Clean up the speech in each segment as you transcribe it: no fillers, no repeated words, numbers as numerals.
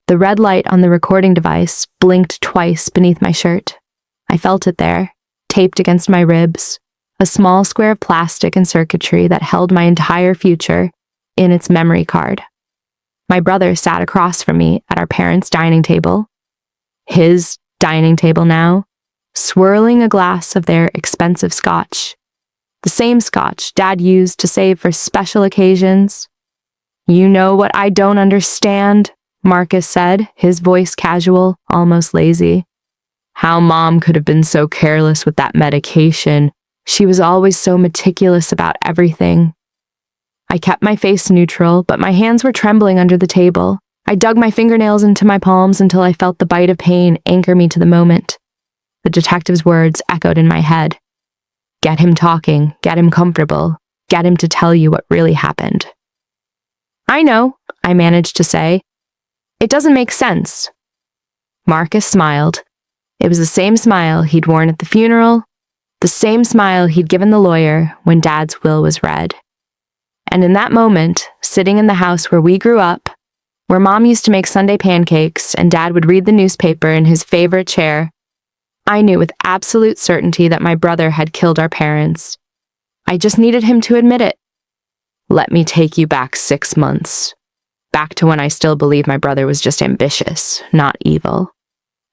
The red light on the recording device blinked twice beneath my shirt. I felt it there, taped against my ribs, a small square of plastic and circuitry that held my entire future in its memory card. My brother sat across from me at our parents' dining table, his dining table now, swirling a glass of their expensive scotch. The same scotch Dad used to save for special occasions. "You know what I don't understand?" Marcus said, his voice casual, almost lazy. "How Mom could have been so careless with that medication. She was always so meticulous about everything." I kept my face neutral, but my hands were trembling under the table. I dug my fingernails into my palms until I felt the bite of pain anchor me to the moment. The detective's words echoed in my head. "Get him talking, get him comfortable, get him to tell you what really happened." "I know," I managed to say. "It doesn't make sense." Marcus smiled. It was the same smile he'd worn at the funeral, the same smile he'd given the lawyer when Dad's will was read. And in that moment, sitting in the house where we grew up, where Mom used to make Sunday pancakes and Dad would read the newspaper in his favorite chair, I knew with absolute certainty that my brother had killed our parents. I just needed him to admit it. Let me take you back 6 months. Back to when I still believed my brother was just ambitious, not evil.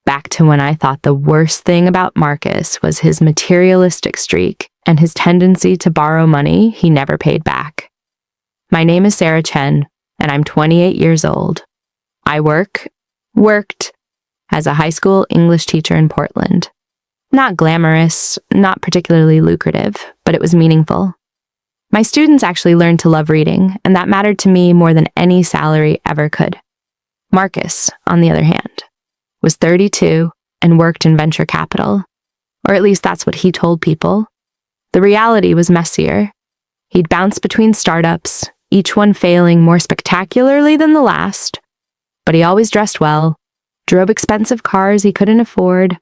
Back to when I thought the worst thing about Marcus was his materialistic streak and his tendency to borrow money he never paid back. My name is Sarah Chen, and I'm 28 years old. I worked as a high school English teacher in Portland. Not glamorous, not particularly lucrative, but it was meaningful. My students actually learned to love reading, and that mattered to me more than any salary ever could. Marcus, on the other hand, was 32 and worked in venture capital, or at least that's what he told people. The reality was messier. He'd bounce between startups, each one failing more spectacularly than the last, but he always dressed well, drove expensive cars he couldn't afford,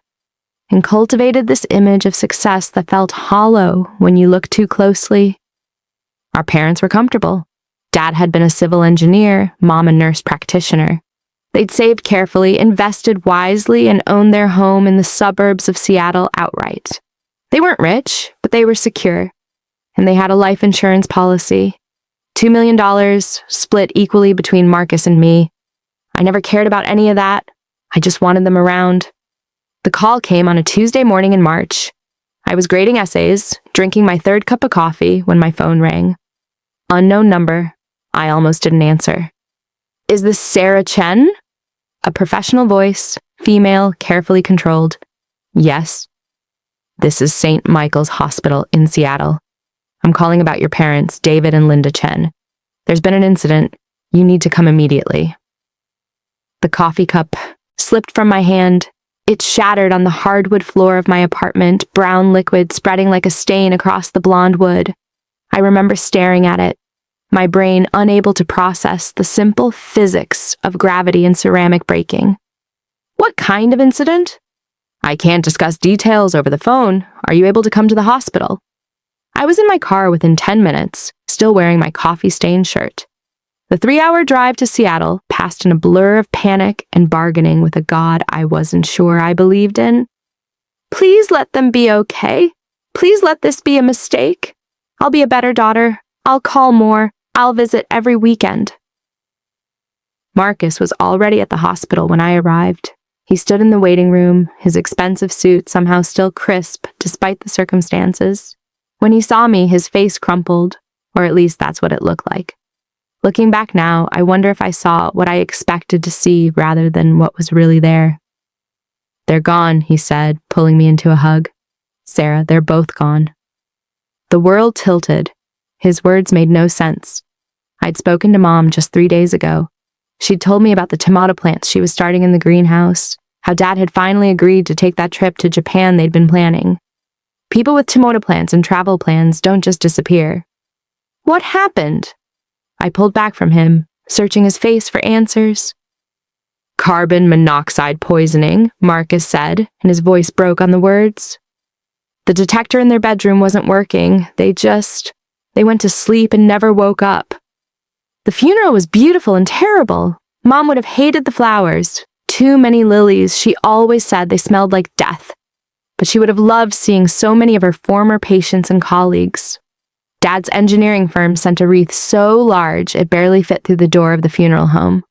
and cultivated this image of success that felt hollow when you looked too closely. Our parents were comfortable. Dad had been a civil engineer, Mom a nurse practitioner. They'd saved carefully, invested wisely, and owned their home in the suburbs of Seattle outright. They weren't rich, but they were secure, and they had a life insurance policy. $2 million split equally between Marcus and me. I never cared about any of that. I just wanted them around. The call came on a Tuesday morning in March. I was grading essays, drinking my 3rd cup of coffee when my phone rang. Unknown number. I almost didn't answer. "Is this Sarah Chen?" A professional voice, female, carefully controlled. "Yes." "This is St. Michael's Hospital in Seattle. I'm calling about your parents, David and Linda Chen. There's been an incident. You need to come immediately." The coffee cup slipped from my hand. It shattered on the hardwood floor of my apartment, brown liquid spreading like a stain across the blonde wood. I remember staring at it, my brain unable to process the simple physics of gravity and ceramic breaking. "What kind of incident?" "I can't discuss details over the phone. Are you able to come to the hospital?" I was in my car within 10 minutes, still wearing my coffee-stained shirt. The 3-hour drive to Seattle passed in a blur of panic and bargaining with a God I wasn't sure I believed in. "Please let them be okay. Please let this be a mistake. I'll be a better daughter. I'll call more. I'll visit every weekend." Marcus was already at the hospital when I arrived. He stood in the waiting room, his expensive suit somehow still crisp despite the circumstances. When he saw me, his face crumpled, or at least that's what it looked like. Looking back now, I wonder if I saw what I expected to see rather than what was really there. "They're gone," he said, pulling me into a hug. "Sarah, they're both gone." The world tilted. His words made no sense. I'd spoken to Mom just 3 days ago. She'd told me about the tomato plants she was starting in the greenhouse, how Dad had finally agreed to take that trip to Japan they'd been planning. People with tomato plants and travel plans don't just disappear. "What happened?" I pulled back from him, searching his face for answers. "Carbon monoxide poisoning," Marcus said, and his voice broke on the words. "The detector in their bedroom wasn't working. They went to sleep and never woke up. The funeral was beautiful and terrible. Mom would have hated the flowers. Too many lilies. She always said they smelled like death. But she would have loved seeing so many of her former patients and colleagues. Dad's engineering firm sent a wreath so large it barely fit through the door of the funeral home.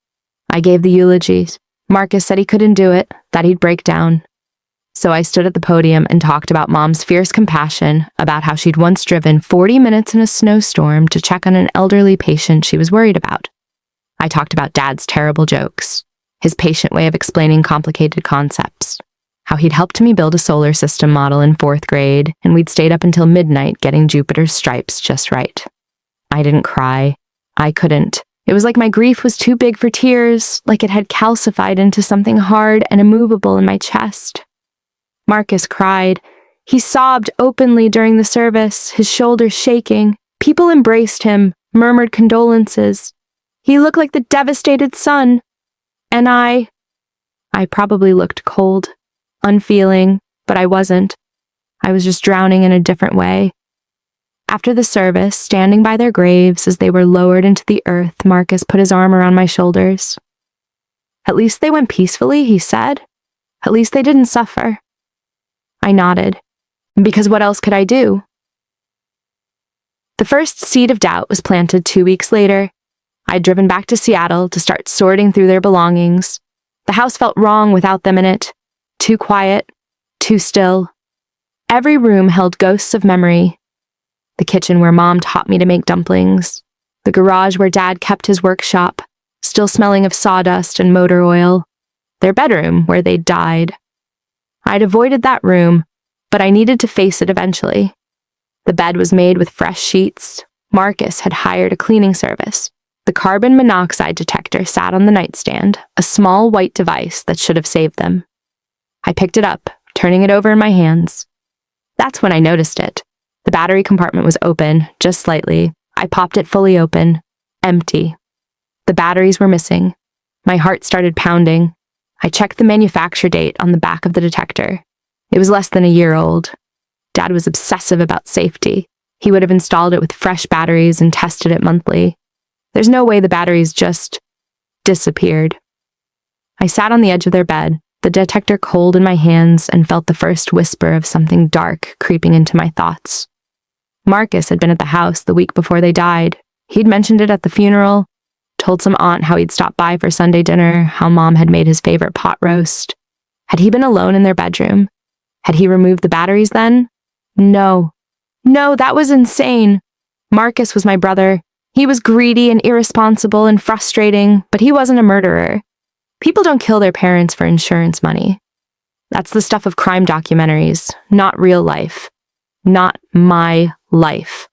I gave the eulogies. Marcus said he couldn't do it, that he'd break down. So I stood at the podium and talked about Mom's fierce compassion, about how she'd once driven 40 minutes in a snowstorm to check on an elderly patient she was worried about. I talked about Dad's terrible jokes, his patient way of explaining complicated concepts, how he'd helped me build a solar system model in 4th grade, and we'd stayed up until midnight getting Jupiter's stripes just right. I didn't cry. I couldn't. It was like my grief was too big for tears, like it had calcified into something hard and immovable in my chest. Marcus cried. He sobbed openly during the service, his shoulders shaking. People embraced him, murmured condolences. He looked like the devastated son. And I probably looked cold, unfeeling, but I wasn't. I was just drowning in a different way. After the service, standing by their graves as they were lowered into the earth, Marcus put his arm around my shoulders. At least they went peacefully, he said. At least they didn't suffer. I nodded, because what else could I do? The first seed of doubt was planted 2 weeks later. I'd driven back to Seattle to start sorting through their belongings. The house felt wrong without them in it. Too quiet, too still. Every room held ghosts of memory. The kitchen where Mom taught me to make dumplings. The garage where Dad kept his workshop, still smelling of sawdust and motor oil. Their bedroom where they'd died. I'd avoided that room, but I needed to face it eventually. The bed was made with fresh sheets. Marcus had hired a cleaning service. The carbon monoxide detector sat on the nightstand, a small white device that should have saved them. I picked it up, turning it over in my hands. That's when I noticed it. The battery compartment was open, just slightly. I popped it fully open. Empty. The batteries were missing. My heart started pounding. I checked the manufacture date on the back of the detector. It was less than a year old. Dad was obsessive about safety. He would have installed it with fresh batteries and tested it monthly. There's no way the batteries just disappeared. I sat on the edge of their bed, the detector cold in my hands, and felt the first whisper of something dark creeping into my thoughts. Marcus had been at the house the week before they died. He'd mentioned it at the funeral, told some aunt how he'd stopped by for Sunday dinner, how Mom had made his favorite pot roast. Had he been alone in their bedroom? Had he removed the batteries then? No, that was insane. Marcus was my brother. He was greedy and irresponsible and frustrating, but he wasn't a murderer. People don't kill their parents for insurance money. That's the stuff of crime documentaries, not real life. Not my life.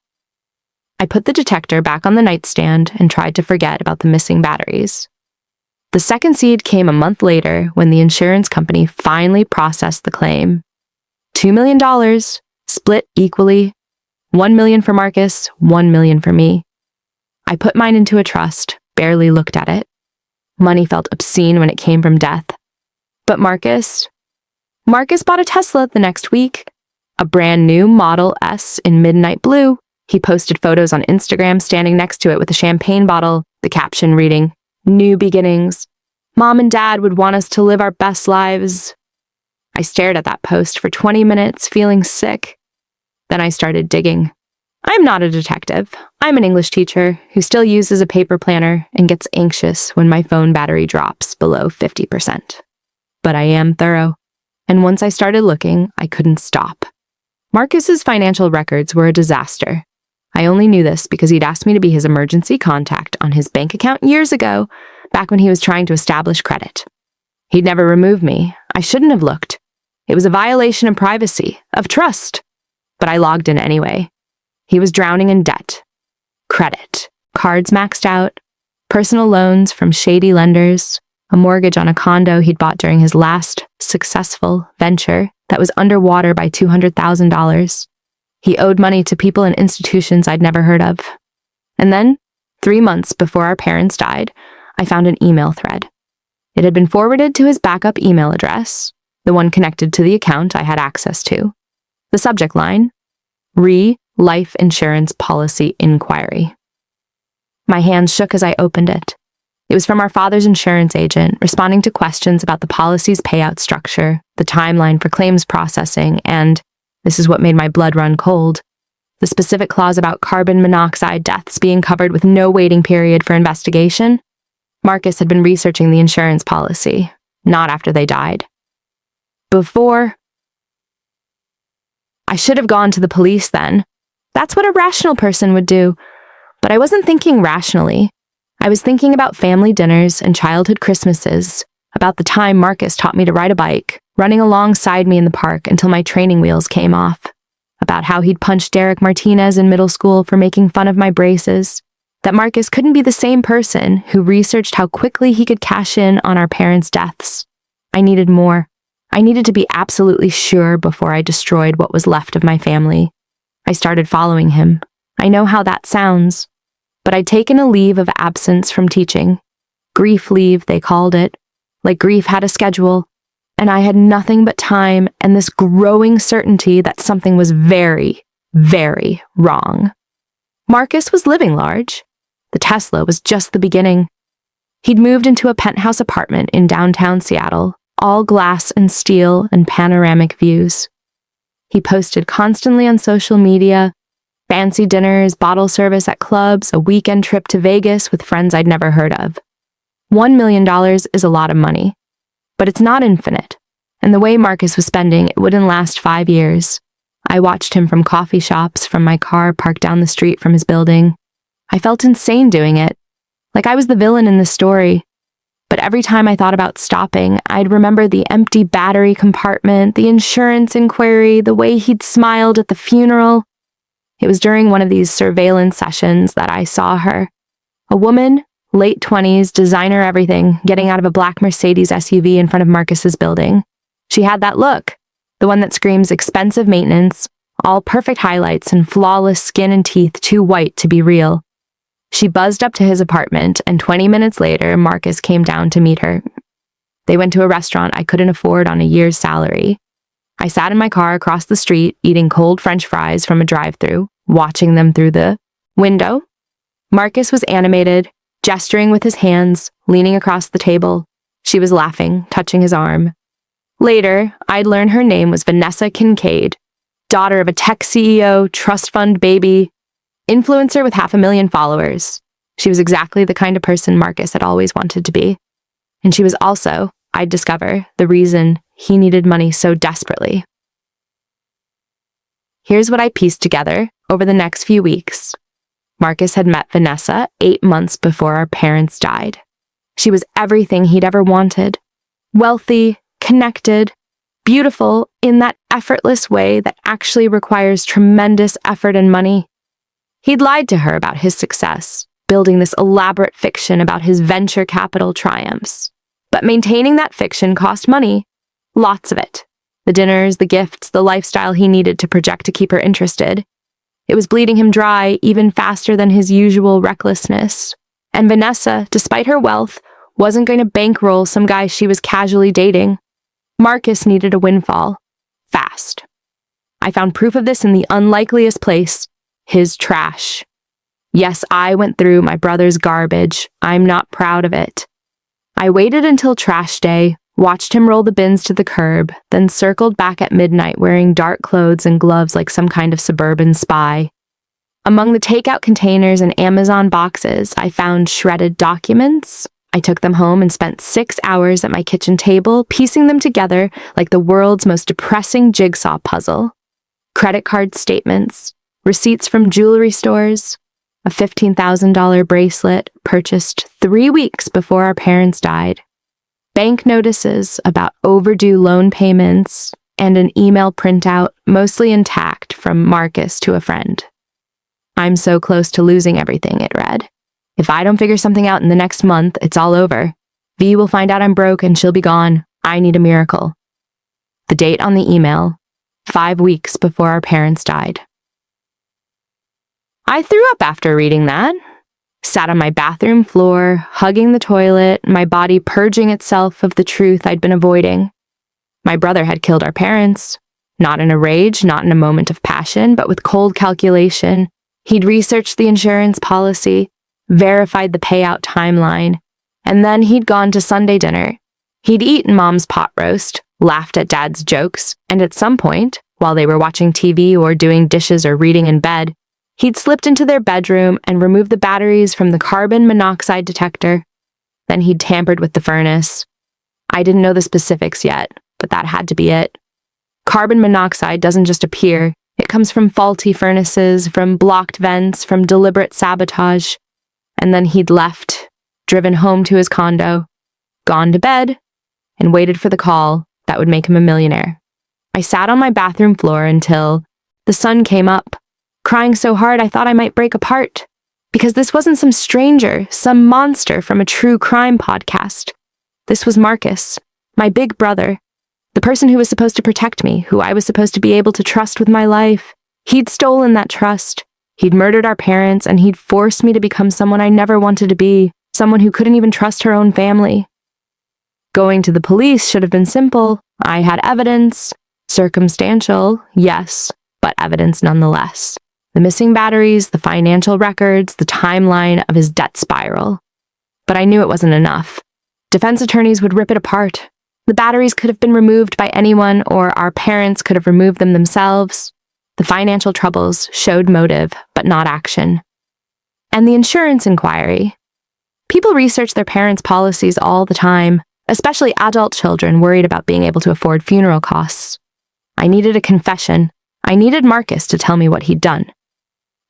I put the detector back on the nightstand and tried to forget about the missing batteries. The second seed came a month later when the insurance company finally processed the claim. $2 million, split equally. $1 million for Marcus, $1 million for me. I put mine into a trust, barely looked at it. Money felt obscene when it came from death. But Marcus bought a Tesla the next week. A brand new Model S in midnight blue. He posted photos on Instagram standing next to it with a champagne bottle, the caption reading, "New beginnings. Mom and Dad would want us to live our best lives." I stared at that post for 20 minutes, feeling sick. Then I started digging. I'm not a detective. I'm an English teacher who still uses a paper planner and gets anxious when my phone battery drops below 50%. But I am thorough. And once I started looking, I couldn't stop. Marcus's financial records were a disaster. I only knew this because he'd asked me to be his emergency contact on his bank account years ago, back when he was trying to establish credit. He'd never removed me. I shouldn't have looked. It was a violation of privacy, of trust. But I logged in anyway. He was drowning in debt. Credit. Cards maxed out. Personal loans from shady lenders. A mortgage on a condo he'd bought during his last successful venture that was underwater by $200,000. He owed money to people and institutions I'd never heard of. And then, 3 months before our parents died, I found an email thread. It had been forwarded to his backup email address, the one connected to the account I had access to. The subject line, Life Insurance Policy Inquiry. My hands shook as I opened it. It was from our father's insurance agent, responding to questions about the policy's payout structure, the timeline for claims processing, and, this is what made my blood run cold, the specific clause about carbon monoxide deaths being covered with no waiting period for investigation. Marcus had been researching the insurance policy, not after they died. Before. I should have gone to the police then. That's what a rational person would do. But I wasn't thinking rationally. I was thinking about family dinners and childhood Christmases, about the time Marcus taught me to ride a bike, running alongside me in the park until my training wheels came off, about how he'd punched Derek Martinez in middle school for making fun of my braces, that Marcus couldn't be the same person who researched how quickly he could cash in on our parents' deaths. I needed more. I needed to be absolutely sure before I destroyed what was left of my family. I started following him. I know how that sounds, but I'd taken a leave of absence from teaching. Grief leave, they called it. Like grief had a schedule, and I had nothing but time and this growing certainty that something was very, very wrong. Marcus was living large. The Tesla was just the beginning. He'd moved into a penthouse apartment in downtown Seattle, all glass and steel and panoramic views. He posted constantly on social media, fancy dinners, bottle service at clubs, a weekend trip to Vegas with friends I'd never heard of. $1 million is a lot of money, but it's not infinite, and the way Marcus was spending, it wouldn't last 5 years. I watched him from coffee shops, from my car parked down the street from his building. I felt insane doing it, like I was the villain in the story. But every time I thought about stopping, I'd remember the empty battery compartment, the insurance inquiry, the way he'd smiled at the funeral. It was during one of these surveillance sessions that I saw her. A woman, late 20s, designer everything, getting out of a black Mercedes SUV in front of Marcus's building. She had that look, the one that screams expensive maintenance, all perfect highlights and flawless skin and teeth too white to be real. She buzzed up to his apartment, and 20 minutes later, Marcus came down to meet her. They went to a restaurant I couldn't afford on a year's salary. I sat in my car across the street, eating cold French fries from a drive-thru, watching them through the window. Marcus was animated, gesturing with his hands, leaning across the table. She was laughing, touching his arm. Later, I'd learn her name was Vanessa Kincaid, daughter of a tech CEO, trust fund baby, influencer with 500,000 followers. She was exactly the kind of person Marcus had always wanted to be. And she was also, I'd discover, the reason he needed money so desperately. Here's what I pieced together over the next few weeks. Marcus had met Vanessa 8 months before our parents died. She was everything he'd ever wanted. Wealthy, connected, beautiful in that effortless way that actually requires tremendous effort and money. He'd lied to her about his success, building this elaborate fiction about his venture capital triumphs. But maintaining that fiction cost money. Lots of it. The dinners, the gifts, the lifestyle he needed to project to keep her interested. It was bleeding him dry even faster than his usual recklessness. And Vanessa, despite her wealth, wasn't going to bankroll some guy she was casually dating. Marcus needed a windfall. Fast. I found proof of this in the unlikeliest place. His trash. Yes, I went through my brother's garbage. I'm not proud of it. I waited until trash day, watched him roll the bins to the curb, then circled back at midnight wearing dark clothes and gloves like some kind of suburban spy. Among the takeout containers and Amazon boxes, I found shredded documents. I took them home and spent 6 hours at my kitchen table, piecing them together like the world's most depressing jigsaw puzzle. Credit card statements, receipts from jewelry stores, a $15,000 bracelet purchased 3 weeks before our parents died, bank notices about overdue loan payments, and an email printout mostly intact from Marcus to a friend. I'm so close to losing everything, it read. If I don't figure something out in the next month, it's all over. V will find out I'm broke and she'll be gone. I need a miracle. The date on the email, 5 weeks before our parents died. I threw up after reading that. Sat on my bathroom floor, hugging the toilet, my body purging itself of the truth I'd been avoiding. My brother had killed our parents. Not in a rage, not in a moment of passion, but with cold calculation. He'd researched the insurance policy, verified the payout timeline, And then he'd gone to Sunday dinner. He'd eaten Mom's pot roast, laughed at Dad's jokes, and at some point, while they were watching TV or doing dishes or reading in bed, he'd slipped into their bedroom and removed the batteries from the carbon monoxide detector. Then he'd tampered with the furnace. I didn't know the specifics yet, but that had to be it. Carbon monoxide doesn't just appear. It comes from faulty furnaces, from blocked vents, from deliberate sabotage. And then he'd left, driven home to his condo, gone to bed, and waited for the call that would make him a millionaire. I sat on my bathroom floor until the sun came up, crying so hard I thought I might break apart. Because this wasn't some stranger, some monster from a true crime podcast. This was Marcus, my big brother, the person who was supposed to protect me, who I was supposed to be able to trust with my life. He'd stolen that trust. He'd murdered our parents, and he'd forced me to become someone I never wanted to be, someone who couldn't even trust her own family. Going to the police should have been simple. I had evidence. Circumstantial, yes, but evidence nonetheless. The missing batteries, the financial records, the timeline of his debt spiral. But I knew it wasn't enough. Defense attorneys would rip it apart. The batteries could have been removed by anyone, or our parents could have removed them themselves. The financial troubles showed motive, but not action. And the insurance inquiry. People research their parents' policies all the time, especially adult children worried about being able to afford funeral costs. I needed a confession. I needed Marcus to tell me what he'd done.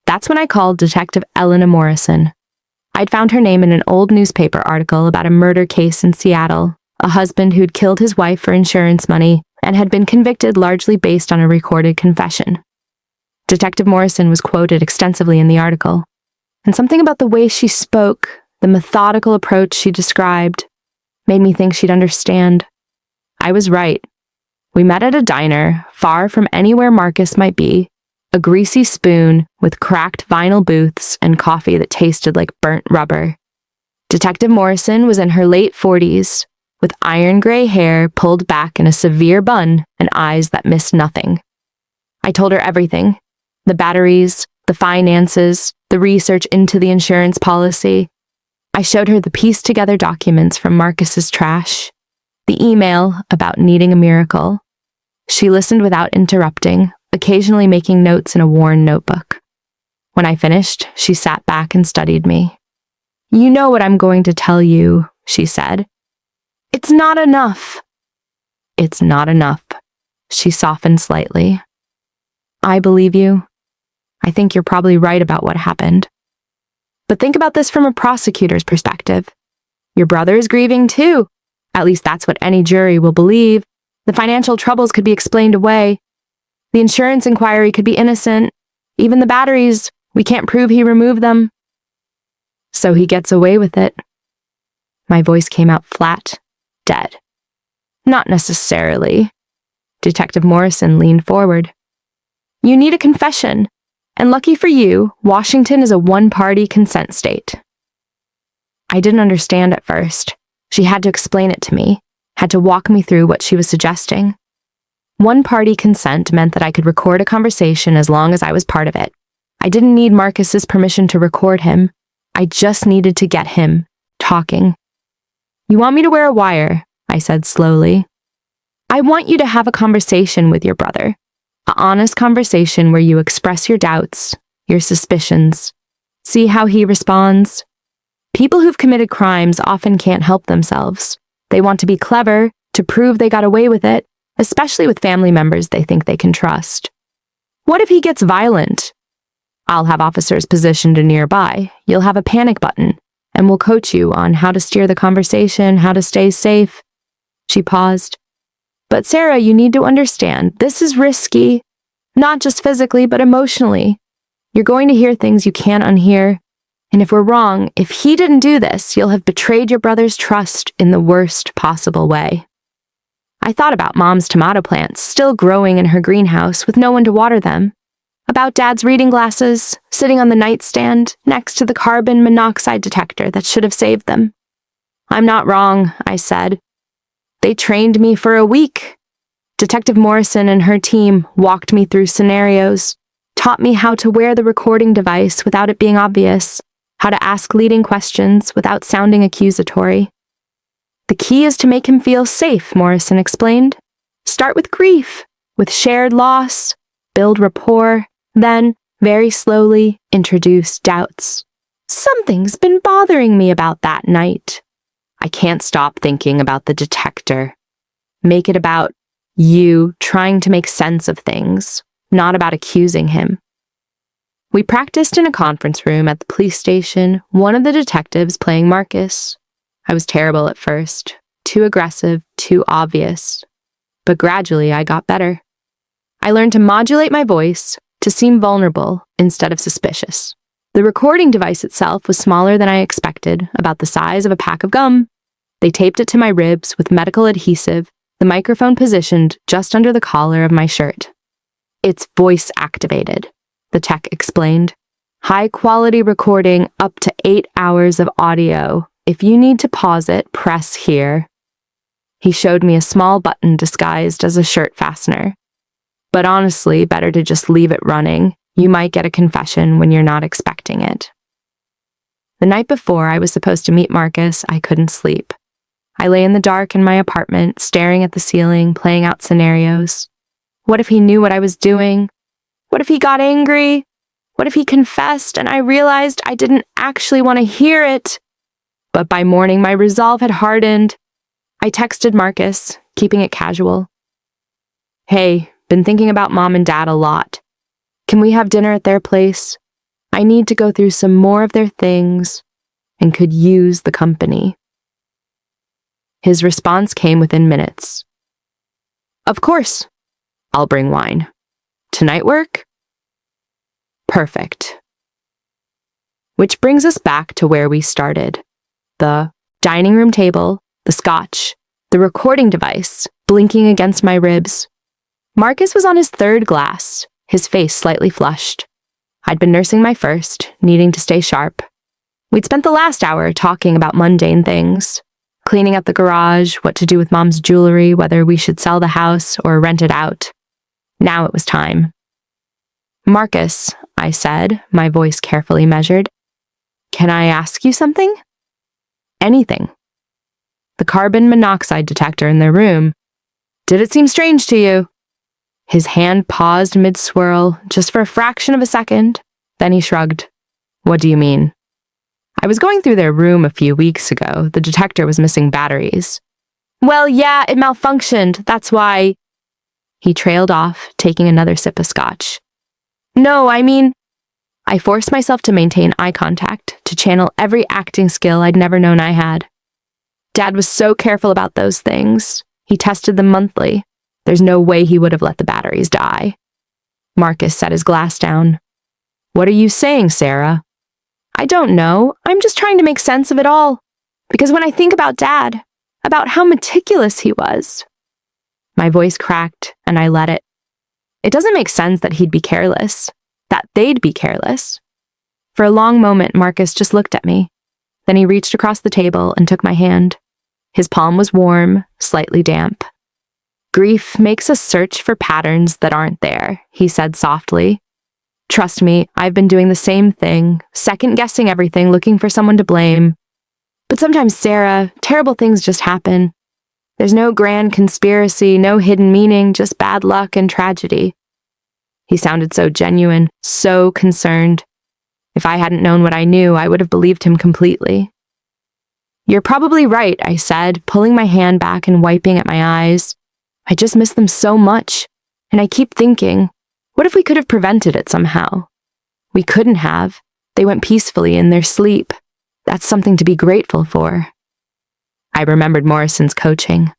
That's when I called Detective Elena Morrison. I'd found her name in an old newspaper article about a murder case in Seattle, a husband who'd killed his wife for insurance money and had been convicted largely based on a recorded confession. Detective Morrison was quoted extensively in the article, and something about the way she spoke, the methodical approach she described, made me think she'd understand. I was right. We met at a diner, far from anywhere Marcus might be, a greasy spoon with cracked vinyl booths and coffee that tasted like burnt rubber. Detective Morrison was in her late 40s, with iron gray hair pulled back in a severe bun and eyes that missed nothing. I told her everything: the batteries, the finances, the research into the insurance policy. I showed her the pieced-together documents from Marcus's trash, the email about needing a miracle. She listened without interrupting, occasionally making notes in a worn notebook. When I finished, she sat back and studied me. "You know what I'm going to tell you," she said. "It's not enough." "It's not enough." She softened slightly. "I believe you. I think you're probably right about what happened. But think about this from a prosecutor's perspective. Your brother is grieving too. At least that's what any jury will believe. The financial troubles could be explained away. The insurance inquiry could be innocent. Even the batteries, we can't prove he removed them. So he gets away with it." My voice came out flat, dead. "Not necessarily." Detective Morrison leaned forward. "You need a confession. And lucky for you, Washington is a one-party consent state." I didn't understand at first. She had to explain it to me, had to walk me through what she was suggesting. One-party consent meant that I could record a conversation as long as I was part of it. I didn't need Marcus's permission to record him. I just needed to get him talking. "You want me to wear a wire?" I said slowly. "I want you to have a conversation with your brother. An honest conversation where you express your doubts, your suspicions. See how he responds. People who've committed crimes often can't help themselves. They want to be clever, to prove they got away with it, especially with family members they think they can trust. What if he gets violent? I'll have officers positioned nearby. You'll have a panic button, and we'll coach you on how to steer the conversation, how to stay safe." She paused. "But Sarah, you need to understand, this is risky. Not just physically, but emotionally. You're going to hear things you can't unhear. And if we're wrong, if he didn't do this, you'll have betrayed your brother's trust in the worst possible way." I thought about Mom's tomato plants still growing in her greenhouse with no one to water them. About Dad's reading glasses sitting on the nightstand next to the carbon monoxide detector that should have saved them. "I'm not wrong," I said. "They trained me for a week. Detective Morrison and her team walked me through scenarios, taught me how to wear the recording device without it being obvious, how to ask leading questions without sounding accusatory. The key is to make him feel safe, Morrison explained. Start with grief, with shared loss, build rapport, then, very slowly, introduce doubts. Something's been bothering me about that night. I can't stop thinking about the detector. Make it about you trying to make sense of things, not about accusing him. We practiced in a conference room at the police station, one of the detectives playing Marcus. I was terrible at first, too aggressive, too obvious. But gradually I got better. I learned to modulate my voice, to seem vulnerable instead of suspicious. The recording device itself was smaller than I expected, about the size of a pack of gum. They taped it to my ribs with medical adhesive, the microphone positioned just under the collar of my shirt. It's voice activated, the tech explained. High-quality recording up to 8 hours of audio. If you need to pause it, press here. He showed me a small button disguised as a shirt fastener. But honestly, better to just leave it running. You might get a confession when you're not expecting it. The night before I was supposed to meet Marcus, I couldn't sleep. I lay in the dark in my apartment, staring at the ceiling, playing out scenarios. What if he knew what I was doing? What if he got angry? What if he confessed and I realized I didn't actually want to hear it? But by morning, my resolve had hardened. I texted Marcus, keeping it casual. Hey, been thinking about Mom and Dad a lot. Can we have dinner at their place? I need to go through some more of their things and could use the company. His response came within minutes. Of course. I'll bring wine. Tonight work? Perfect. Which brings us back to where we started. The dining room table, the scotch, the recording device, blinking against my ribs. Marcus was on his third glass, his face slightly flushed. I'd been nursing my first, needing to stay sharp. We'd spent the last hour talking about mundane things. Cleaning up the garage, what to do with Mom's jewelry, whether we should sell the house or rent it out. Now it was time. Marcus, I said, my voice carefully measured. Can I ask you something? Anything. The carbon monoxide detector in their room. Did it seem strange to you? His hand paused mid-swirl, just for a fraction of a second. Then he shrugged. What do you mean? I was going through their room a few weeks ago. The detector was missing batteries. Well, yeah, it malfunctioned. That's why. He trailed off, taking another sip of scotch. No, I mean, I forced myself to maintain eye contact, to channel every acting skill I'd never known I had. Dad was so careful about those things. He tested them monthly. There's no way he would have let the batteries die. Marcus set his glass down. What are you saying, Sarah? I don't know. I'm just trying to make sense of it all. Because when I think about Dad, about how meticulous he was. My voice cracked, and I let it. It doesn't make sense that he'd be careless, that they'd be careless. For a long moment, Marcus just looked at me. Then he reached across the table and took my hand. His palm was warm, slightly damp. Grief makes us search for patterns that aren't there, he said softly. Trust me, I've been doing the same thing, second-guessing everything, looking for someone to blame. But sometimes, Sarah, terrible things just happen. There's no grand conspiracy, no hidden meaning, just bad luck and tragedy. He sounded so genuine, so concerned. If I hadn't known what I knew, I would have believed him completely. You're probably right, I said, pulling my hand back and wiping at my eyes. I just miss them so much, and I keep thinking, what if we could have prevented it somehow? We couldn't have. They went peacefully in their sleep. That's something to be grateful for. I remembered Morrison's coaching.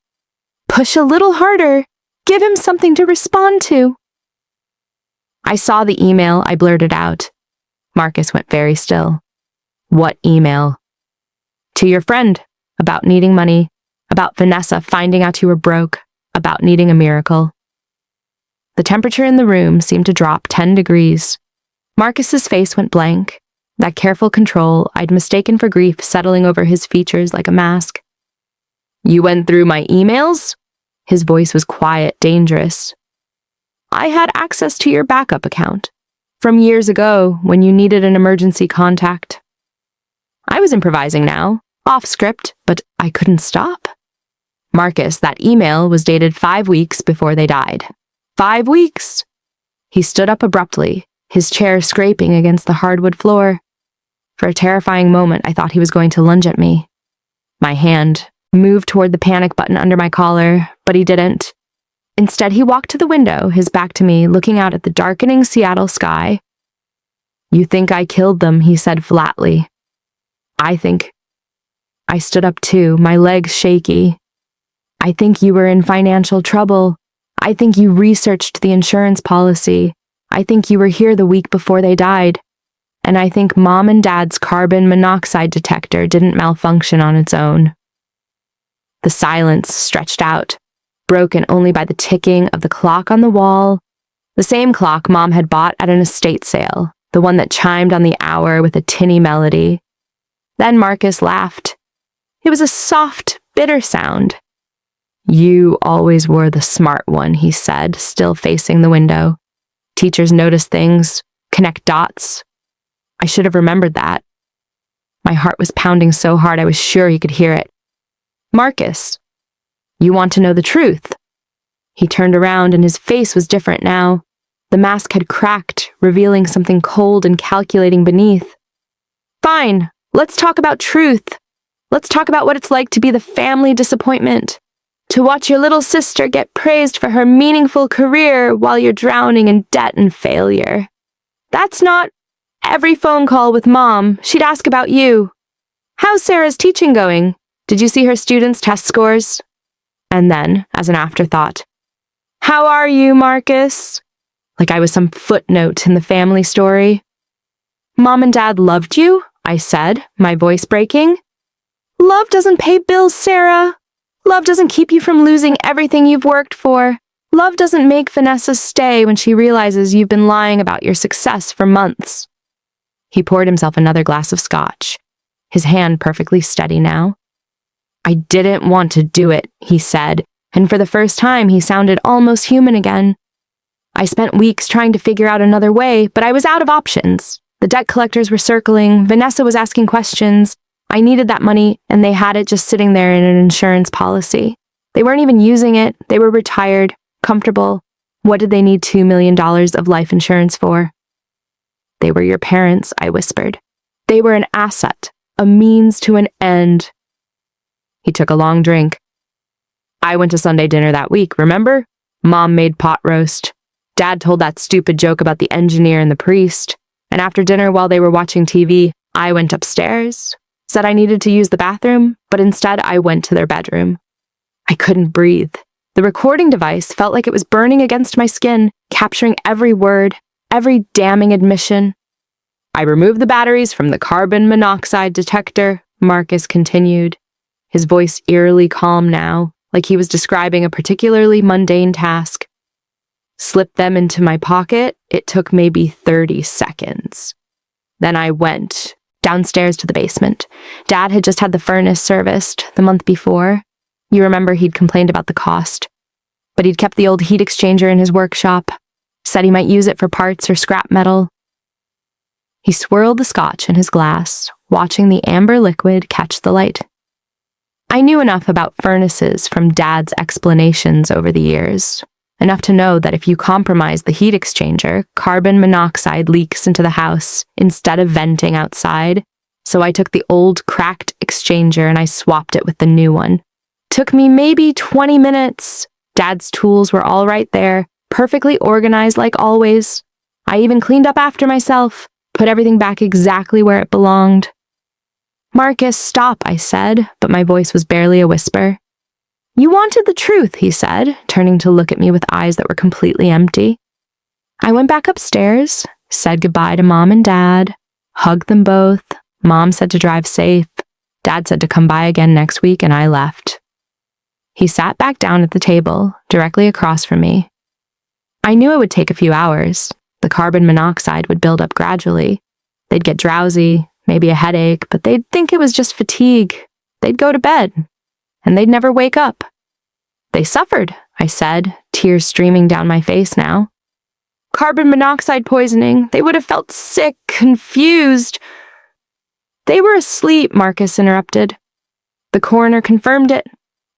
Push a little harder. Give him something to respond to. I saw the email, I blurted out. Marcus went very still. What email? To your friend, about needing money, about Vanessa finding out you were broke, about needing a miracle. The temperature in the room seemed to drop 10 degrees. Marcus's face went blank. That careful control I'd mistaken for grief settling over his features like a mask. You went through my emails? His voice was quiet, dangerous. I had access to your backup account. From years ago, when you needed an emergency contact. I was improvising now, off script, but I couldn't stop. Marcus, that email was dated 5 weeks before they died. 5 weeks! He stood up abruptly, his chair scraping against the hardwood floor. For a terrifying moment, I thought he was going to lunge at me. My hand moved toward the panic button under my collar, but he didn't. Instead, he walked to the window, his back to me, looking out at the darkening Seattle sky. "You think I killed them," he said flatly. I stood up too, my legs shaky. "I think you were in financial trouble. I think you researched the insurance policy. I think you were here the week before they died. And I think Mom and Dad's carbon monoxide detector didn't malfunction on its own." The silence stretched out, broken only by the ticking of the clock on the wall, the same clock Mom had bought at an estate sale, the one that chimed on the hour with a tinny melody. Then Marcus laughed. It was a soft, bitter sound. "You always were the smart one," he said, still facing the window. "Teachers notice things, connect dots. I should have remembered that." My heart was pounding so hard I was sure he could hear it. "Marcus, you want to know the truth?" He turned around and his face was different now. The mask had cracked, revealing something cold and calculating beneath. "Fine, let's talk about truth. Let's talk about what it's like to be the family disappointment. To watch your little sister get praised for her meaningful career while you're drowning in debt and failure. That's not every phone call with Mom. She'd ask about you. How's Sarah's teaching going? Did you see her students' test scores?" And then, as an afterthought, "How are you, Marcus?" Like I was some footnote in the family story. "Mom and Dad loved you," I said, my voice breaking. "Love doesn't pay bills, Sarah. Love doesn't keep you from losing everything you've worked for. Love doesn't make Vanessa stay when she realizes you've been lying about your success for months." He poured himself another glass of scotch, his hand perfectly steady now. "I didn't want to do it," he said, and for the first time he sounded almost human again. "I spent weeks trying to figure out another way, but I was out of options. The debt collectors were circling, Vanessa was asking questions. I needed that money, and they had it just sitting there in an insurance policy. They weren't even using it. They were retired, comfortable. What did they need $2 million of life insurance for?" "They were your parents," I whispered. "They were an asset, a means to an end." He took a long drink. "I went to Sunday dinner that week, remember? Mom made pot roast. Dad told that stupid joke about the engineer and the priest. And after dinner, while they were watching TV, I went upstairs, said I needed to use the bathroom, but instead I went to their bedroom. I couldn't breathe. The recording device felt like it was burning against my skin, capturing every word, every damning admission. I removed the batteries from the carbon monoxide detector," Marcus continued, his voice eerily calm now, like he was describing a particularly mundane task. "Slipped them into my pocket. It took maybe 30 seconds. Then I went downstairs to the basement. Dad had just had the furnace serviced the month before. You remember he'd complained about the cost. But he'd kept the old heat exchanger in his workshop, said he might use it for parts or scrap metal." He swirled the scotch in his glass, watching the amber liquid catch the light. I knew enough about furnaces from Dad's explanations over the years, enough to know that if you compromise the heat exchanger, carbon monoxide leaks into the house instead of venting outside. So I took the old cracked exchanger and I swapped it with the new one. Took me maybe 20 minutes. Dad's tools were all right there, perfectly organized like always. I even cleaned up after myself, put everything back exactly where it belonged. "Marcus, stop," I said, but my voice was barely a whisper. "You wanted the truth," he said, turning to look at me with eyes that were completely empty. I went back upstairs, said goodbye to Mom and Dad, hugged them both. Mom said to drive safe. Dad said to come by again next week, and I left. He sat back down at the table, directly across from me. I knew it would take a few hours. The carbon monoxide would build up gradually. They'd get drowsy, maybe a headache, but they'd think it was just fatigue. They'd go to bed, and they'd never wake up. They suffered, I said, tears streaming down my face now. Carbon monoxide poisoning. They would have felt sick, confused. They were asleep, Marcus interrupted. The coroner confirmed it.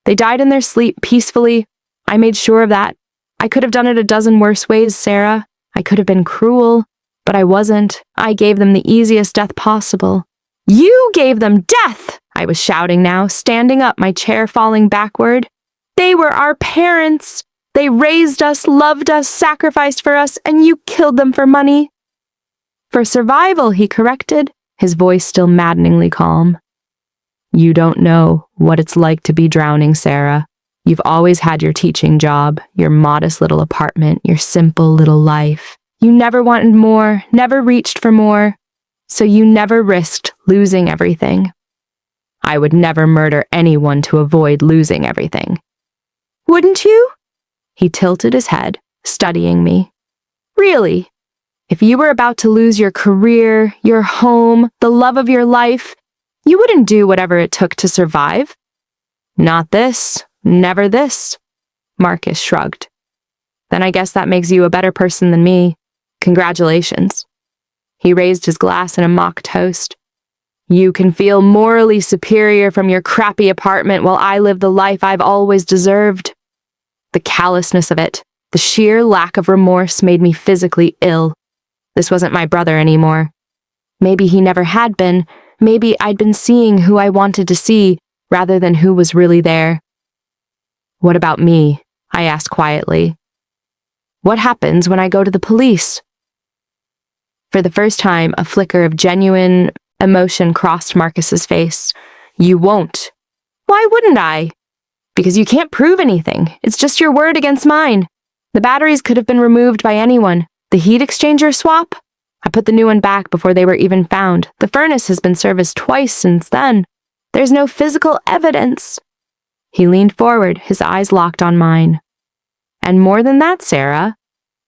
They died in their sleep peacefully. I made sure of that. I could have done it a dozen worse ways, Sarah. I could have been cruel, but I wasn't. I gave them the easiest death possible. You gave them death! I was shouting now, standing up, my chair falling backward. They were our parents. They raised us, loved us, sacrificed for us, and you killed them for money. For survival, he corrected, his voice still maddeningly calm. You don't know what it's like to be drowning, Sarah. You've always had your teaching job, your modest little apartment, your simple little life. You never wanted more, never reached for more, so you never risked losing everything. I would never murder anyone to avoid losing everything. Wouldn't you? He tilted his head, studying me. Really? If you were about to lose your career, your home, the love of your life, you wouldn't do whatever it took to survive? Not this, never this. Marcus shrugged. Then I guess that makes you a better person than me. Congratulations. He raised his glass in a mock toast. You can feel morally superior from your crappy apartment while I live the life I've always deserved. The callousness of it, the sheer lack of remorse made me physically ill. This wasn't my brother anymore. Maybe he never had been. Maybe I'd been seeing who I wanted to see rather than who was really there. What about me? I asked quietly. What happens when I go to the police? For the first time, a flicker of genuine emotion crossed Marcus's face. You won't. Why wouldn't I? Because you can't prove anything. It's just your word against mine. The batteries could have been removed by anyone. The heat exchanger swap? I put the new one back before they were even found. The furnace has been serviced twice since then. There's no physical evidence. He leaned forward, his eyes locked on mine. And more than that, Sarah,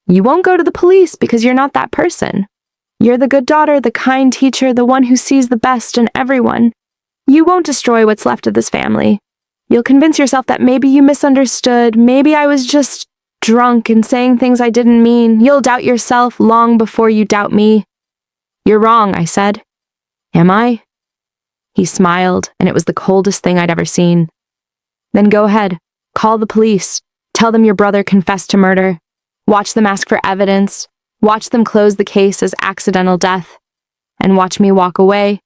you won't go to the police because you're not that person. You're the good daughter, the kind teacher, the one who sees the best in everyone. You won't destroy what's left of this family. You'll convince yourself that maybe you misunderstood, maybe I was just drunk and saying things I didn't mean. You'll doubt yourself long before you doubt me. You're wrong, I said. Am I? He smiled, and it was the coldest thing I'd ever seen. Then go ahead. Call the police. Tell them your brother confessed to murder. Watch them ask for evidence. Watch them close the case as accidental death. And watch me walk away.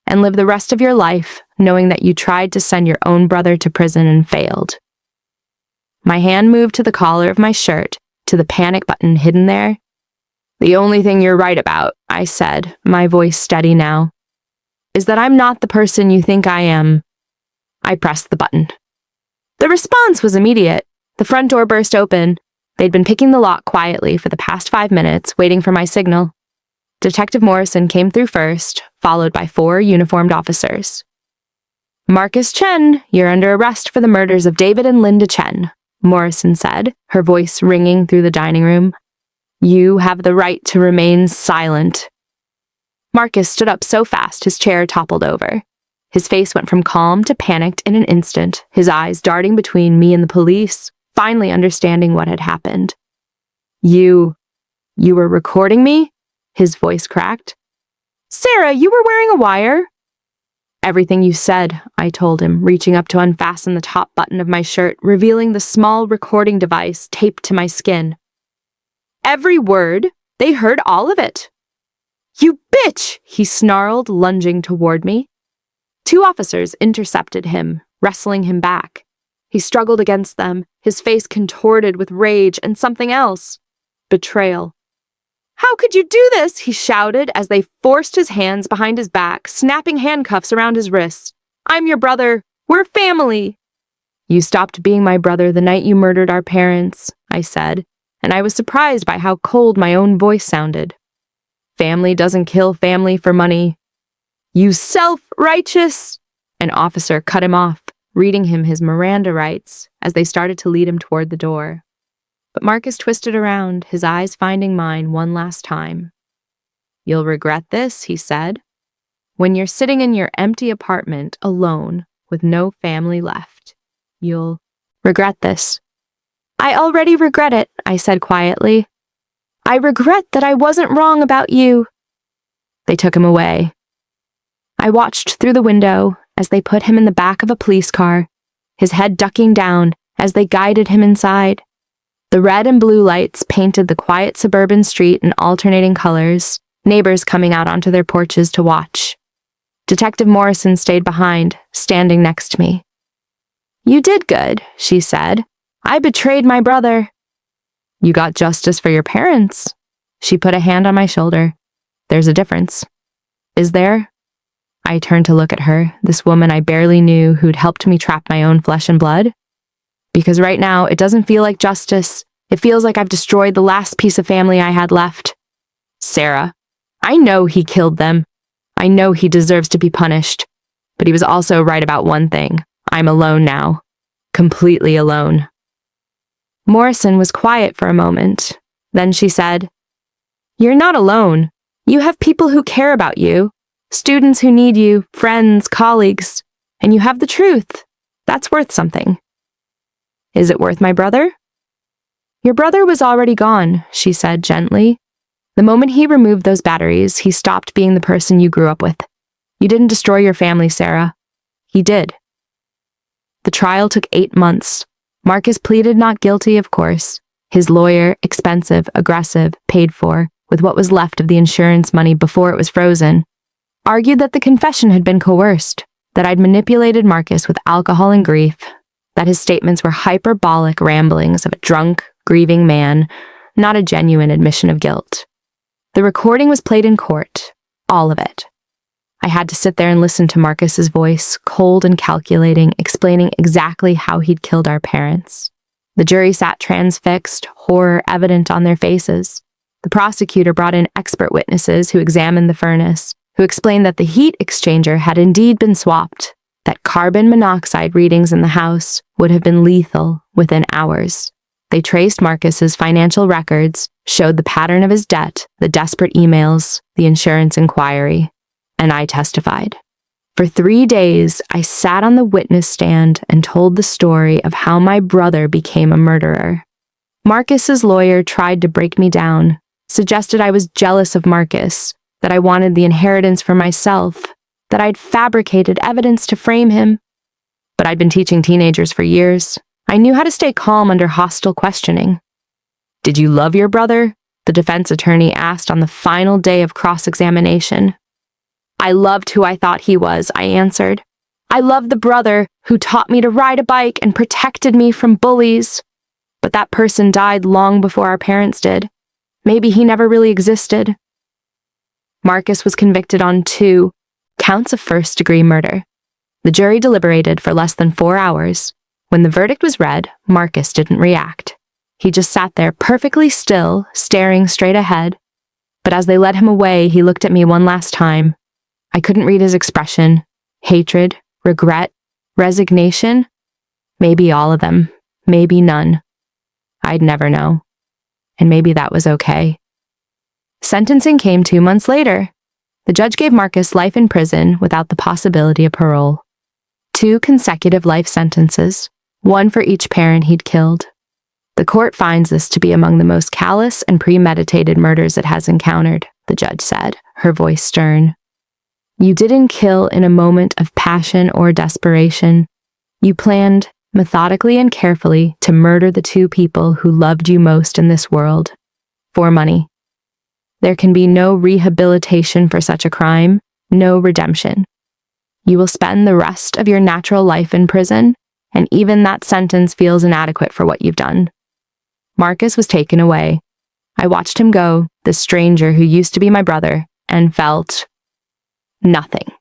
And live the rest of your life knowing that you tried to send your own brother to prison and failed. My hand moved to the collar of my shirt, to the panic button hidden there. The only thing you're right about, I said, my voice steady now, is that I'm not the person you think I am. I pressed the button. The response was immediate. The front door burst open. They'd been picking the lock quietly for the past 5 minutes, waiting for my signal. Detective Morrison came through first, followed by 4 uniformed officers. Marcus Chen, you're under arrest for the murders of David and Linda Chen, Morrison said, her voice ringing through the dining room. You have the right to remain silent. Marcus stood up so fast his chair toppled over. His face went from calm to panicked in an instant, his eyes darting between me and the police, finally understanding what had happened. You were recording me? His voice cracked. Sarah, you were wearing a wire. Everything you said, I told him, reaching up to unfasten the top button of my shirt, revealing the small recording device taped to my skin. Every word. They heard all of it. You bitch, he snarled, lunging toward me. 2 officers intercepted him, wrestling him back. He struggled against them, his face contorted with rage and something else. Betrayal. How could you do this? He shouted as they forced his hands behind his back, snapping handcuffs around his wrists. I'm your brother. We're family. You stopped being my brother the night you murdered our parents, I said, and I was surprised by how cold my own voice sounded. Family doesn't kill family for money. You self-righteous! An officer cut him off, reading him his Miranda rights as they started to lead him toward the door. But Marcus twisted around, his eyes finding mine one last time. You'll regret this, he said, when you're sitting in your empty apartment alone with no family left. You'll regret this. I already regret it, I said quietly. I regret that I wasn't wrong about you. They took him away. I watched through the window as they put him in the back of a police car, his head ducking down as they guided him inside. The red and blue lights painted the quiet suburban street in alternating colors, neighbors coming out onto their porches to watch. Detective Morrison stayed behind, standing next to me. "You did good," she said. "I betrayed my brother." "You got justice for your parents." She put a hand on my shoulder. "There's a difference." "Is there?" I turned to look at her, this woman I barely knew who'd helped me trap my own flesh and blood. Because right now, it doesn't feel like justice. It feels like I've destroyed the last piece of family I had left. "Sarah, I know he killed them. I know he deserves to be punished. But he was also right about one thing. I'm alone now. Completely alone." Morrison was quiet for a moment. Then she said, "You're not alone. You have people who care about you. Students who need you, friends, colleagues. And you have the truth. That's worth something." "Is it worth my brother?" "Your brother was already gone," she said gently. "The moment he removed those batteries, he stopped being the person you grew up with. You didn't destroy your family, Sarah. He did." The trial took 8 months. Marcus pleaded not guilty, of course. His lawyer, expensive, aggressive, paid for, with what was left of the insurance money before it was frozen, argued that the confession had been coerced, that I'd manipulated Marcus with alcohol and grief, that his statements were hyperbolic ramblings of a drunk, grieving man, not a genuine admission of guilt. The recording was played in court, all of it. I had to sit there and listen to Marcus's voice, cold and calculating, explaining exactly how he'd killed our parents. The jury sat transfixed, horror evident on their faces. The prosecutor brought in expert witnesses who examined the furnace, who explained that the heat exchanger had indeed been swapped, that carbon monoxide readings in the house would have been lethal within hours. They traced Marcus's financial records, showed the pattern of his debt, the desperate emails, the insurance inquiry, and I testified. For 3 days, I sat on the witness stand and told the story of how my brother became a murderer. Marcus's lawyer tried to break me down, suggested I was jealous of Marcus, that I wanted the inheritance for myself, that I'd fabricated evidence to frame him. But I'd been teaching teenagers for years. I knew how to stay calm under hostile questioning. "Did you love your brother?" the defense attorney asked on the final day of cross-examination. "I loved who I thought he was," I answered. "I loved the brother who taught me to ride a bike and protected me from bullies. But that person died long before our parents did. Maybe he never really existed." Marcus was convicted on 2 counts of first-degree murder. The jury deliberated for less than 4 hours. When the verdict was read, Marcus didn't react. He just sat there perfectly still, staring straight ahead. But as they led him away, he looked at me one last time. I couldn't read his expression. Hatred, regret, resignation. Maybe all of them, maybe none. I'd never know. And maybe that was okay. Sentencing came 2 months later. The judge gave Marcus life in prison without the possibility of parole. 2 consecutive life sentences, 1 for each parent he'd killed. The court finds this to be among the most callous and premeditated murders it has encountered, the judge said, her voice stern. You didn't kill in a moment of passion or desperation. You planned, methodically and carefully, to murder the 2 people who loved you most in this world. For money. There can be no rehabilitation for such a crime, no redemption. You will spend the rest of your natural life in prison, and even that sentence feels inadequate for what you've done. Marcus was taken away. I watched him go, this stranger who used to be my brother, and felt nothing.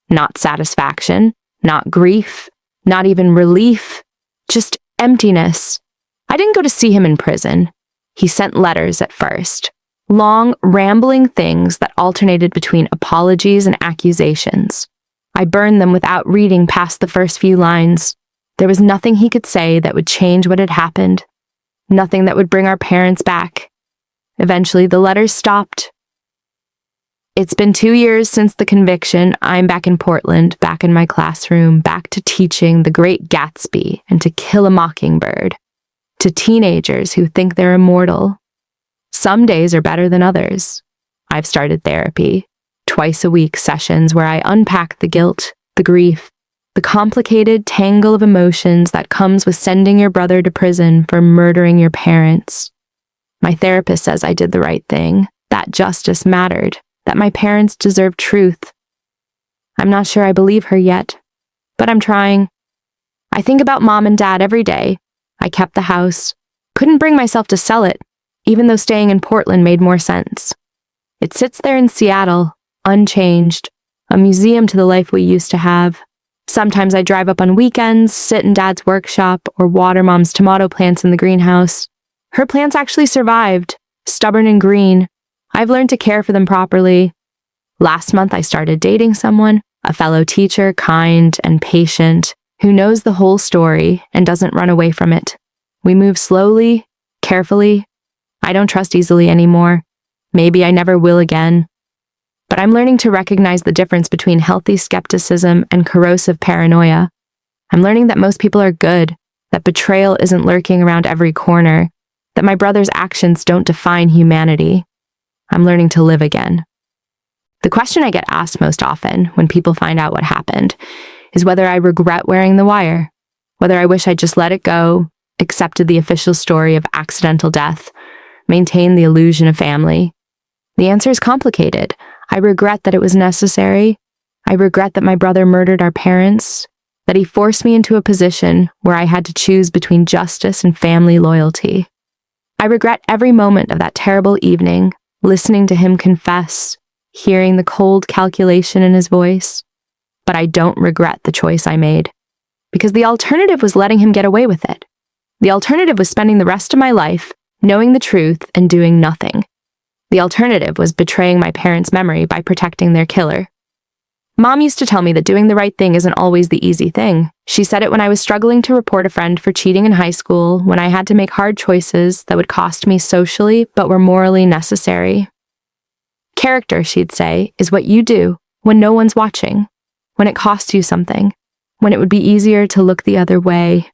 Not satisfaction, not grief, not even relief, just emptiness. I didn't go to see him in prison. He sent letters at first. Long, rambling things that alternated between apologies and accusations. I burned them without reading past the first few lines. There was nothing he could say that would change what had happened. Nothing that would bring our parents back. Eventually, the letters stopped. It's been 2 years since the conviction. I'm back in Portland, back in my classroom, back to teaching The Great Gatsby and To Kill a Mockingbird. To teenagers who think they're immortal. Some days are better than others. I've started therapy. twice-a-week sessions where I unpack the guilt, the grief, the complicated tangle of emotions that comes with sending your brother to prison for murdering your parents. My therapist says I did the right thing, that justice mattered, that my parents deserve truth. I'm not sure I believe her yet, but I'm trying. I think about Mom and Dad every day. I kept the house, couldn't bring myself to sell it, even though staying in Portland made more sense. It sits there in Seattle, unchanged, a museum to the life we used to have. Sometimes I drive up on weekends, sit in Dad's workshop, or water Mom's tomato plants in the greenhouse. Her plants actually survived, stubborn and green. I've learned to care for them properly. Last month I started dating someone, a fellow teacher, kind and patient, who knows the whole story and doesn't run away from it. We move slowly, carefully. I don't trust easily anymore. Maybe I never will again. But I'm learning to recognize the difference between healthy skepticism and corrosive paranoia. I'm learning that most people are good, that betrayal isn't lurking around every corner, that my brother's actions don't define humanity. I'm learning to live again. The question I get asked most often when people find out what happened is whether I regret wearing the wire, whether I wish I'd just let it go, accepted the official story of accidental death, maintained the illusion of family. The answer is complicated. I regret that it was necessary. I regret that my brother murdered our parents, that he forced me into a position where I had to choose between justice and family loyalty. I regret every moment of that terrible evening, listening to him confess, hearing the cold calculation in his voice. But I don't regret the choice I made, because the alternative was letting him get away with it. The alternative was spending the rest of my life knowing the truth and doing nothing. The alternative was betraying my parents' memory by protecting their killer. Mom used to tell me that doing the right thing isn't always the easy thing. She said it when I was struggling to report a friend for cheating in high school, when I had to make hard choices that would cost me socially but were morally necessary. Character, she'd say, is what you do when no one's watching, when it costs you something, when it would be easier to look the other way.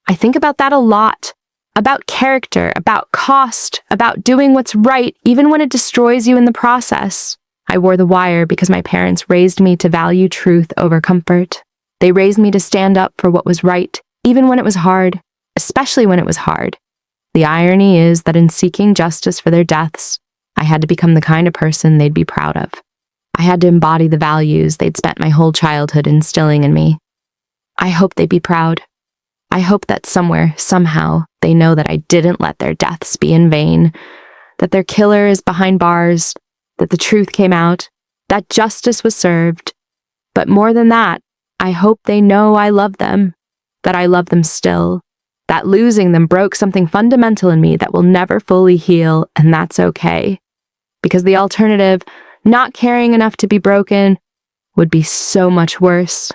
I think about that a lot. About character, about cost, about doing what's right, even when it destroys you in the process. I wore the wire because my parents raised me to value truth over comfort. They raised me to stand up for what was right, even when it was hard, especially when it was hard. The irony is that in seeking justice for their deaths, I had to become the kind of person they'd be proud of. I had to embody the values they'd spent my whole childhood instilling in me. I hope they'd be proud. I hope that somewhere, somehow, they know that I didn't let their deaths be in vain, that their killer is behind bars, that the truth came out, that justice was served. But more than that, I hope they know I love them, that I love them still, that losing them broke something fundamental in me that will never fully heal, and that's okay. Because the alternative, not caring enough to be broken, would be so much worse.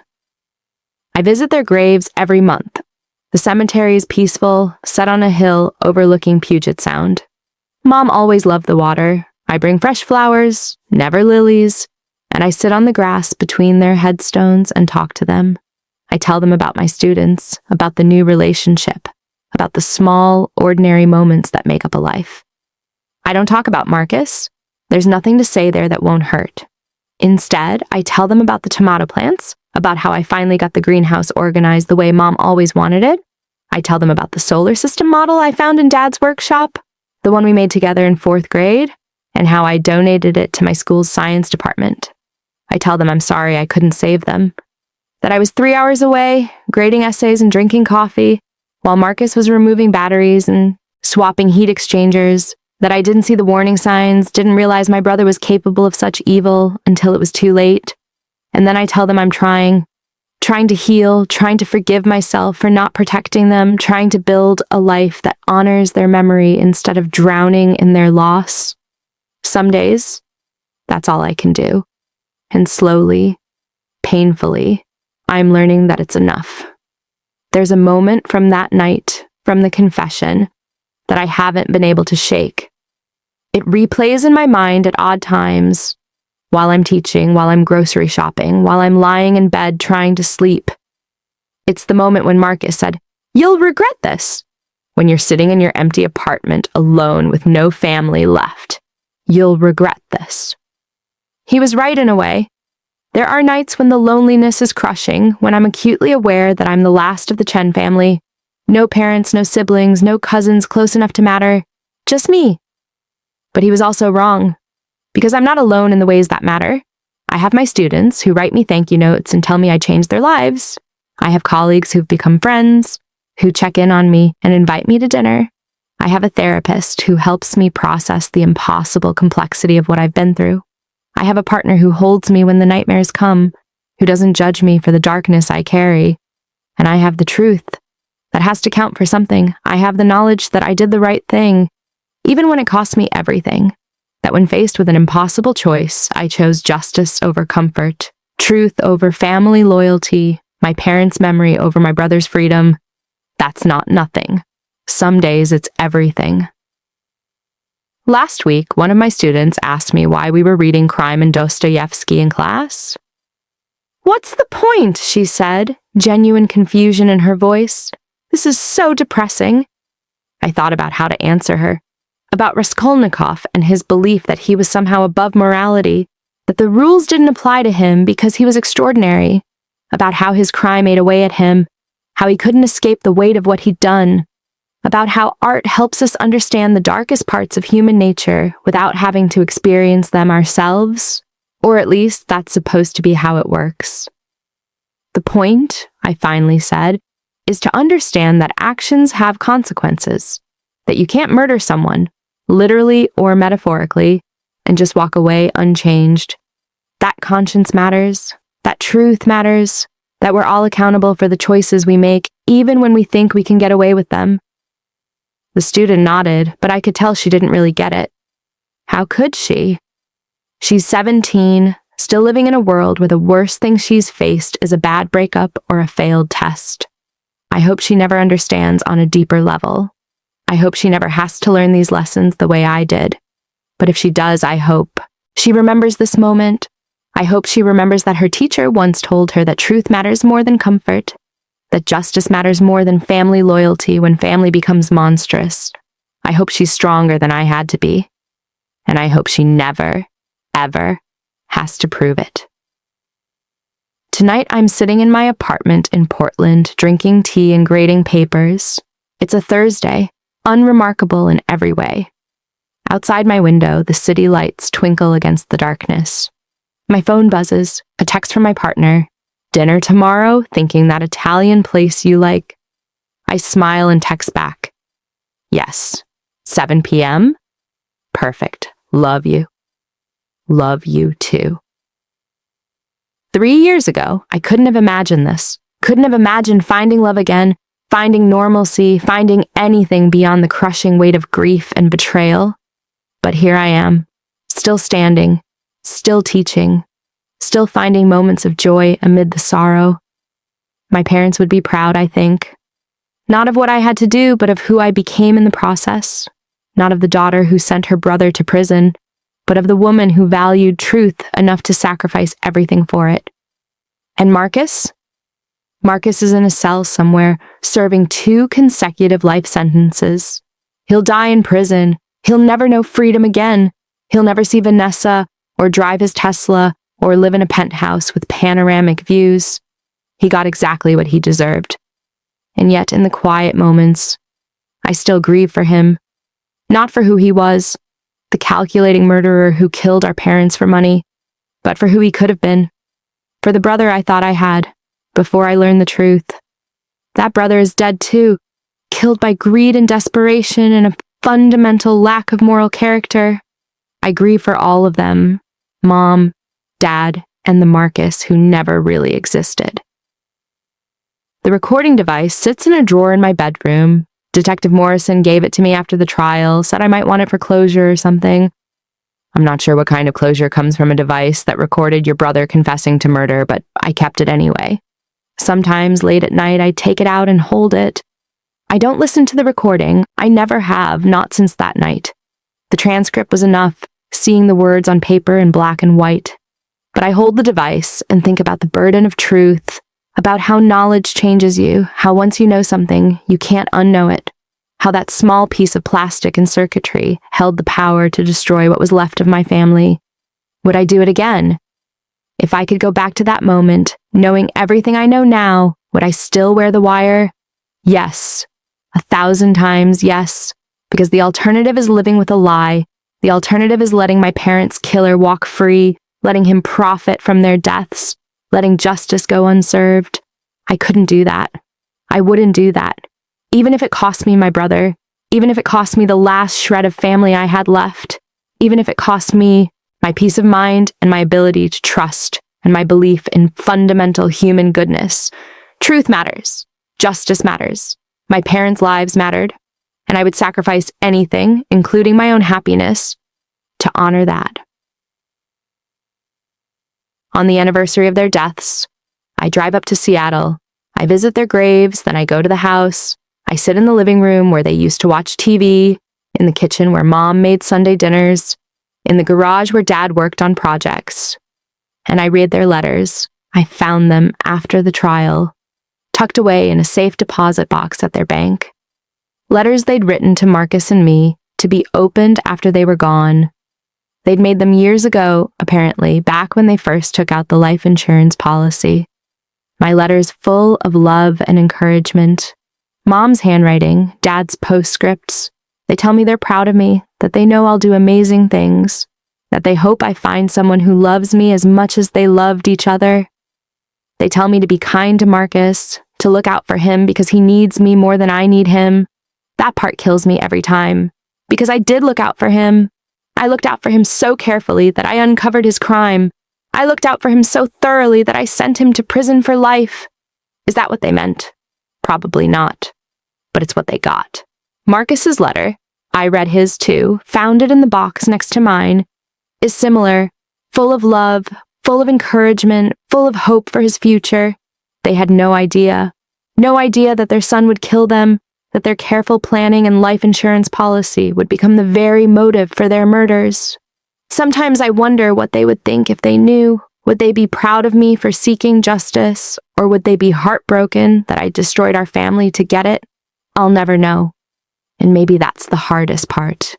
I visit their graves every month. The cemetery is peaceful, set on a hill overlooking Puget Sound. Mom always loved the water. I bring fresh flowers, never lilies, and I sit on the grass between their headstones and talk to them. I tell them about my students, about the new relationship, about the small, ordinary moments that make up a life. I don't talk about Marcus. There's nothing to say there that won't hurt. Instead, I tell them about the tomato plants, about how I finally got the greenhouse organized the way Mom always wanted it. I tell them about the solar system model I found in Dad's workshop, the one we made together in 4th grade, and how I donated it to my school's science department. I tell them I'm sorry I couldn't save them, that I was 3 hours away, grading essays and drinking coffee, while Marcus was removing batteries and swapping heat exchangers, that I didn't see the warning signs, didn't realize my brother was capable of such evil until it was too late. And then I tell them I'm trying to heal, trying to forgive myself for not protecting them, trying to build a life that honors their memory instead of drowning in their loss. Some days, that's all I can do. And slowly, painfully, I'm learning that it's enough. There's a moment from that night, from the confession, that I haven't been able to shake. It replays in my mind at odd times, while I'm teaching, while I'm grocery shopping, while I'm lying in bed trying to sleep. It's the moment when Marcus said, "You'll regret this." When you're sitting in your empty apartment alone with no family left, you'll regret this. He was right in a way. There are nights when the loneliness is crushing, when I'm acutely aware that I'm the last of the Chen family. No parents, no siblings, no cousins close enough to matter. Just me. But he was also wrong, because I'm not alone in the ways that matter. I have my students who write me thank you notes and tell me I changed their lives. I have colleagues who've become friends, who check in on me and invite me to dinner. I have a therapist who helps me process the impossible complexity of what I've been through. I have a partner who holds me when the nightmares come, who doesn't judge me for the darkness I carry. And I have the truth. That has to count for something. I have the knowledge that I did the right thing, even when it cost me everything. That when faced with an impossible choice, I chose justice over comfort, truth over family loyalty, my parents' memory over my brother's freedom. That's not nothing. Some days it's everything. Last week, one of my students asked me why we were reading Crime and Dostoevsky in class. "What's the point?" she said, genuine confusion in her voice. "This is so depressing." I thought about how to answer her, about Raskolnikov and his belief that he was somehow above morality, that the rules didn't apply to him because he was extraordinary, about how his crime ate away at him, how he couldn't escape the weight of what he'd done, about how art helps us understand the darkest parts of human nature without having to experience them ourselves, or at least that's supposed to be how it works. "The point," I finally said, "is to understand that actions have consequences, that you can't murder someone, literally or metaphorically, and just walk away unchanged. That conscience matters, that truth matters, that we're all accountable for the choices we make, even when we think we can get away with them." The student nodded, but I could tell she didn't really get it. How could she? She's 17, still living in a world where the worst thing she's faced is a bad breakup or a failed test. I hope she never understands on a deeper level. I hope she never has to learn these lessons the way I did. But if she does, I hope she remembers this moment. I hope she remembers that her teacher once told her that truth matters more than comfort, that justice matters more than family loyalty when family becomes monstrous. I hope she's stronger than I had to be. And I hope she never, ever has to prove it. Tonight I'm sitting in my apartment in Portland, drinking tea and grading papers. It's a Thursday, unremarkable in every way. Outside my window, the city lights twinkle against the darkness. My phone buzzes, a text from my partner. "Dinner tomorrow, thinking that Italian place you like?" I smile and text back. "Yes. 7 p.m.? Perfect. Love you. Love you too." 3 years ago, I couldn't have imagined this. Couldn't have imagined finding love again, finding normalcy, finding anything beyond the crushing weight of grief and betrayal. But here I am, still standing, still teaching, still finding moments of joy amid the sorrow. My parents would be proud, I think. Not of what I had to do, but of who I became in the process. Not of the daughter who sent her brother to prison, but of the woman who valued truth enough to sacrifice everything for it. And Marcus? Marcus is in a cell somewhere, serving 2 consecutive life sentences. He'll die in prison. He'll never know freedom again. He'll never see Vanessa, or drive his Tesla, or live in a penthouse with panoramic views. He got exactly what he deserved. And yet, in the quiet moments, I still grieve for him. Not for who he was, the calculating murderer who killed our parents for money, but for who he could have been. For the brother I thought I had, before I learned the truth. That brother is dead too, killed by greed and desperation and a fundamental lack of moral character. I grieve for all of them, Mom, Dad, and the Marcus who never really existed. The recording device sits in a drawer in my bedroom. Detective Morrison gave it to me after the trial, said I might want it for closure or something. I'm not sure what kind of closure comes from a device that recorded your brother confessing to murder, but I kept it anyway. Sometimes late at night, I take it out and hold it. I don't listen to the recording. I never have, not since that night. The transcript was enough, seeing the words on paper in black and white. But I hold the device and think about the burden of truth, about how knowledge changes you, how once you know something, you can't unknow it, how that small piece of plastic and circuitry held the power to destroy what was left of my family. Would I do it again? If I could go back to that moment, knowing everything I know now, would I still wear the wire? Yes. 1,000 times yes. Because the alternative is living with a lie. The alternative is letting my parents' killer walk free, letting him profit from their deaths, letting justice go unserved. I couldn't do that. I wouldn't do that. Even if it cost me my brother, even if it cost me the last shred of family I had left, even if it cost me my peace of mind and my ability to trust and my belief in fundamental human goodness. Truth matters. Justice matters. My parents' lives mattered, and I would sacrifice anything, including my own happiness, to honor that. On the anniversary of their deaths, I drive up to Seattle. I visit their graves, then I go to the house. I sit in the living room where they used to watch TV, in the kitchen where Mom made Sunday dinners, in the garage where Dad worked on projects. And I read their letters. I found them after the trial, tucked away in a safe deposit box at their bank. Letters they'd written to Marcus and me to be opened after they were gone. They'd made them years ago, apparently, back when they first took out the life insurance policy. My letters full of love and encouragement. Mom's handwriting, Dad's postscripts. They tell me they're proud of me, that they know I'll do amazing things, that they hope I find someone who loves me as much as they loved each other. They tell me to be kind to Marcus, to look out for him because he needs me more than I need him. That part kills me every time, because I did look out for him. I looked out for him so carefully that I uncovered his crime. I looked out for him so thoroughly that I sent him to prison for life. Is that what they meant? Probably not. But it's what they got. Marcus's letter, I read his too, found it in the box next to mine, is similar, full of love, full of encouragement, full of hope for his future. They had no idea that their son would kill them, that their careful planning and life insurance policy would become the very motive for their murders. Sometimes I wonder what they would think if they knew. Would they be proud of me for seeking justice, or would they be heartbroken that I destroyed our family to get it? I'll never know. And maybe that's the hardest part.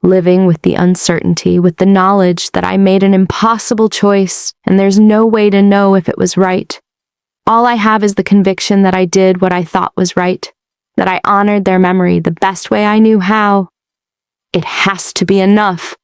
Living with the uncertainty, with the knowledge that I made an impossible choice and there's no way to know if it was right. All I have is the conviction that I did what I thought was right, that I honored their memory the best way I knew how. It has to be enough.